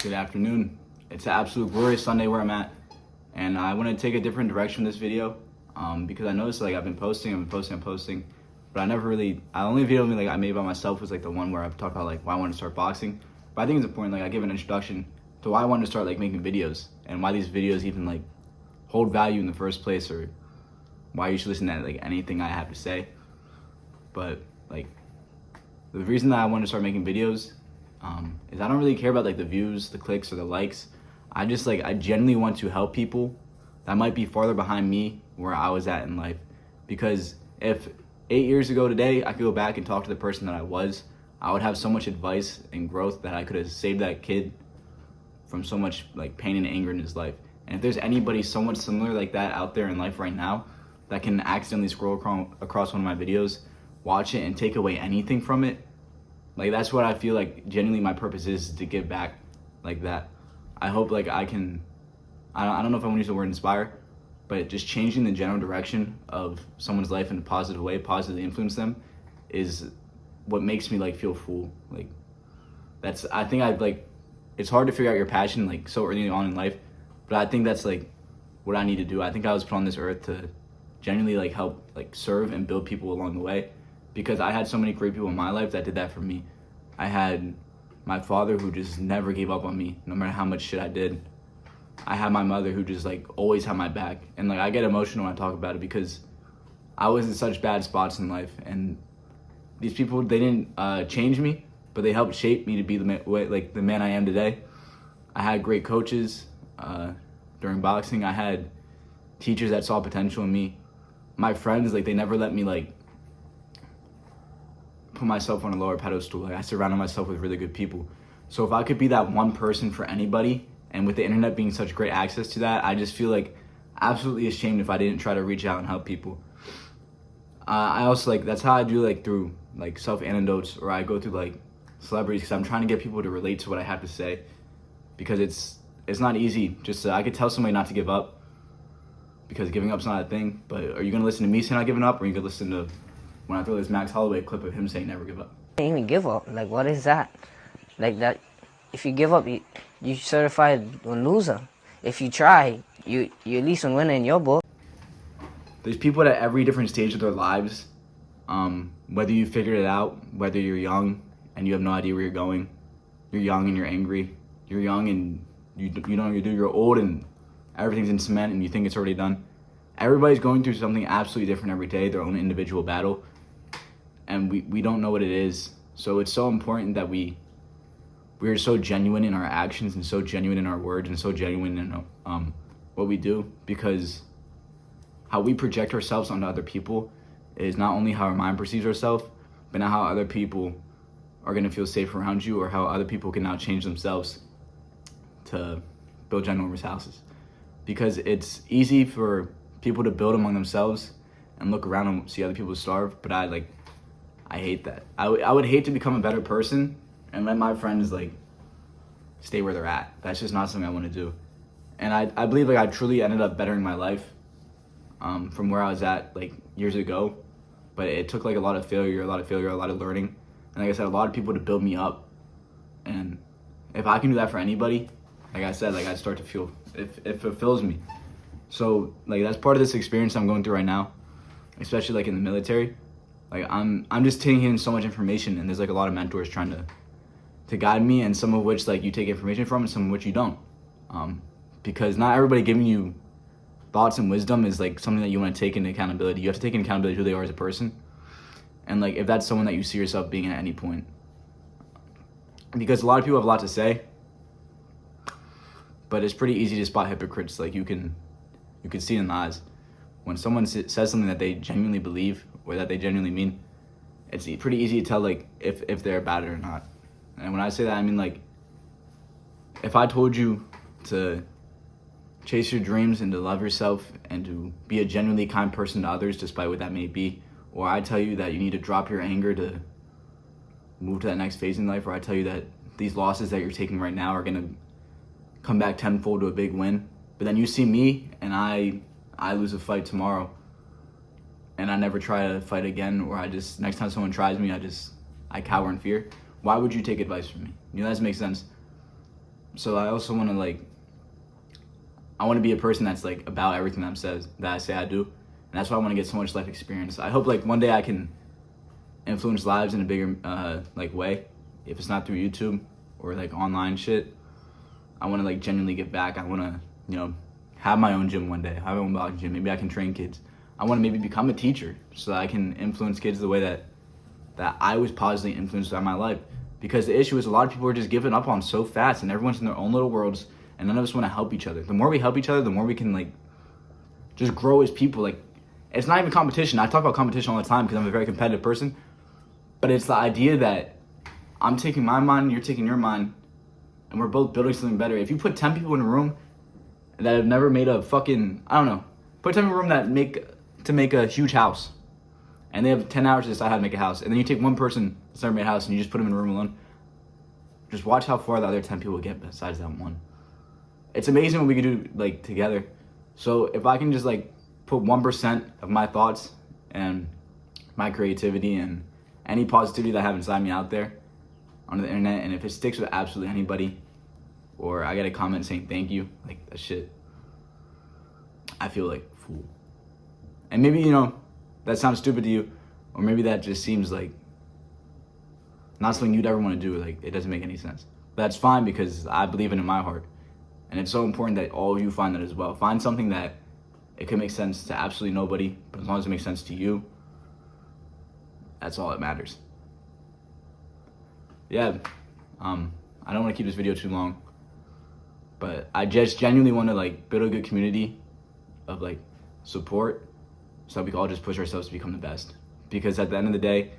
Good afternoon. It's an absolute glorious Sunday where I'm at, and I want to take a different direction in this video because I noticed like I've been posting, but I only video like I made by myself was like the one where I've talked about like why I wanted to start boxing. But I think it's important like I give an introduction to why I wanted to start like making videos and why these videos even like hold value in the first place, or why you should listen to like anything I have to say. But like the reason that I wanted to start making videos is I don't really care about like the views, the clicks, or the likes. I genuinely want to help people that might be farther behind me where I was at in life. Because if 8 years ago today I could go back and talk to the person that I would have so much advice and growth that I could have saved that kid from so much like pain and anger in his life. And if there's anybody somewhat similar like that out there in life right now that can accidentally scroll across one of my videos, watch it, and take away anything from it, like that's what I feel like genuinely my purpose is, to give back like that. I hope like I don't know if I want to use the word inspire, but just changing the general direction of someone's life in a positive way, positively influence them, is what makes me like feel full. Like it's hard to figure out your passion like so early on in life, but I think that's like what I need to do. I think I was put on this earth to genuinely like help like serve and build people along the way, because I had so many great people in my life that did that for me. I had my father who just never gave up on me no matter how much shit I did. I had my mother who just like always had my back, and like I get emotional when I talk about it because I was in such bad spots in life, and these people, they didn't change me, but they helped shape me to be the man I am today. I had great coaches during boxing. I had teachers that saw potential in me. My friends, like they never let me like put myself on a lower pedestal. Like I surrounded myself with really good people. So if I could be that one person for anybody, and with the internet being such great access to that, I just feel like absolutely ashamed if I didn't try to reach out and help people. I also like, that's how I do like through like self anecdotes, or I go through like celebrities, because I'm trying to get people to relate to what I have to say, because it's not easy. Just I could tell somebody not to give up, because giving up's not a thing, but are you gonna listen to me say not giving up, or are you gonna listen to when I throw this Max Holloway clip of him saying never give up? Even give up, like what is that? Like that, if you give up, you certified a loser. If you try, you at least a winner in your book. There's people at every different stage of their lives, whether you figured it out, whether you're young and you have no idea where you're going, you're young and you're angry, you're young and you don't know what you do, you're old and everything's in cement and you think it's already done. Everybody's going through something absolutely different every day, their own individual battle, and we don't know what it is. So it's so important that we're so genuine in our actions and so genuine in our words and so genuine in what we do, because how we project ourselves onto other people is not only how our mind perceives ourselves, but now how other people are going to feel safe around you, or how other people can now change themselves to build ginormous houses. Because it's easy for people to build among themselves and look around and see other people starve, but I hate that. I would hate to become a better person and let my friends like stay where they're at. That's just not something I want to do. And I believe like I truly ended up bettering my life from where I was at like years ago, but it took like a lot of failure, a lot of learning, and like I said, a lot of people to build me up. And if I can do that for anybody, like I said, like I start to feel it fulfills me. So like that's part of this experience I'm going through right now, especially like in the military. Like I'm just taking in so much information, and there's like a lot of mentors trying to guide me, and some of which like you take information from and some of which you don't, because not everybody giving you thoughts and wisdom is like something that you want to take into accountability. You have to take into accountability who they are as a person, and like if that's someone that you see yourself being at any point, because a lot of people have a lot to say, but it's pretty easy to spot hypocrites. Like you can see in the eyes when someone says something that they genuinely believe or that they genuinely mean. It's pretty easy to tell like if they're about it or not. And when I say that, I mean like if I told you to chase your dreams and to love yourself and to be a genuinely kind person to others, despite what that may be, or I tell you that you need to drop your anger to move to that next phase in life, or I tell you that these losses that you're taking right now are gonna come back tenfold to a big win, but then you see me and I lose a fight tomorrow and I never try to fight again, or next time someone tries me, I cower in fear. Why would you take advice from me? You know, that doesn't make sense. So I also want to I want to be a person that's like about everything that I say I do, and that's why I want to get so much life experience. I hope like one day I can influence lives in a bigger way. If it's not through YouTube or like online shit, I want to like genuinely give back. I want to have my own gym one day. Have my own boxing gym. Maybe I can train kids. I want to maybe become a teacher so that I can influence kids the way that I was positively influenced by my life. Because the issue is a lot of people are just giving up on so fast, and everyone's in their own little worlds, and none of us want to help each other. The more we help each other, the more we can like just grow as people. Like, it's not even competition. I talk about competition all the time because I'm a very competitive person, but it's the idea that I'm taking my mind, you're taking your mind, and we're both building something better. If you put 10 people in a room that have never made a fucking, I don't know, put 10 people in a room to make a huge house, and they have 10 hours to decide how to make a house, and then you take one person that's never made a house and you just put them in a room alone, just watch how far the other 10 people get besides that one. It's amazing what we can do like together. So if I can just like put 1% of my thoughts and my creativity and any positivity that I have inside me out there on the internet, and if it sticks with absolutely anybody, or I get a comment saying thank you, like that shit, I feel like a fool. And maybe, that sounds stupid to you, or maybe that just seems like not something you'd ever want to do. Like, it doesn't make any sense. But that's fine because I believe it in my heart. And it's so important that all of you find that as well. Find something that it could make sense to absolutely nobody, but as long as it makes sense to you, that's all that matters. Yeah, I don't want to keep this video too long, but I just genuinely want to like build a good community of like support so that we can all just push ourselves to become the best. Because at the end of the day,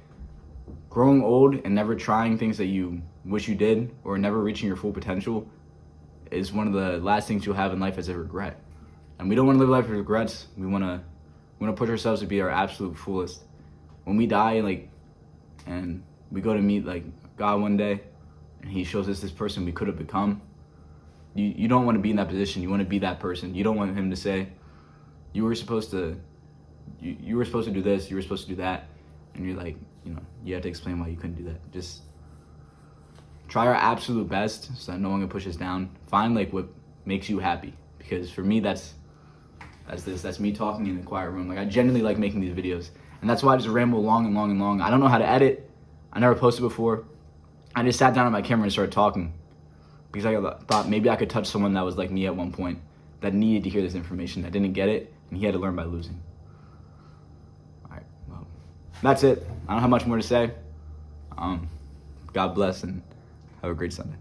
growing old and never trying things that you wish you did, or never reaching your full potential, is one of the last things you'll have in life as a regret. And we don't want to live life with regrets. We want to push ourselves to be our absolute fullest. When we die, and we go to meet God one day, and He shows us this person we could have become, you don't want to be in that position. You want to be that person. You don't want Him to say, you were supposed to do this, you were supposed to do that, and you're like, you have to explain why you couldn't do that. Just try our absolute best so that no one can push us down. Find what makes you happy. Because for me, that's me talking in the quiet room. I genuinely like making these videos. And that's why I just ramble long and long and long. I don't know how to edit. I never posted before. I just sat down on my camera and started talking. Because I thought maybe I could touch someone that was like me at one point, that needed to hear this information, that didn't get it, and he had to learn by losing. Alright, well, that's it. I don't have much more to say. God bless and have a great Sunday.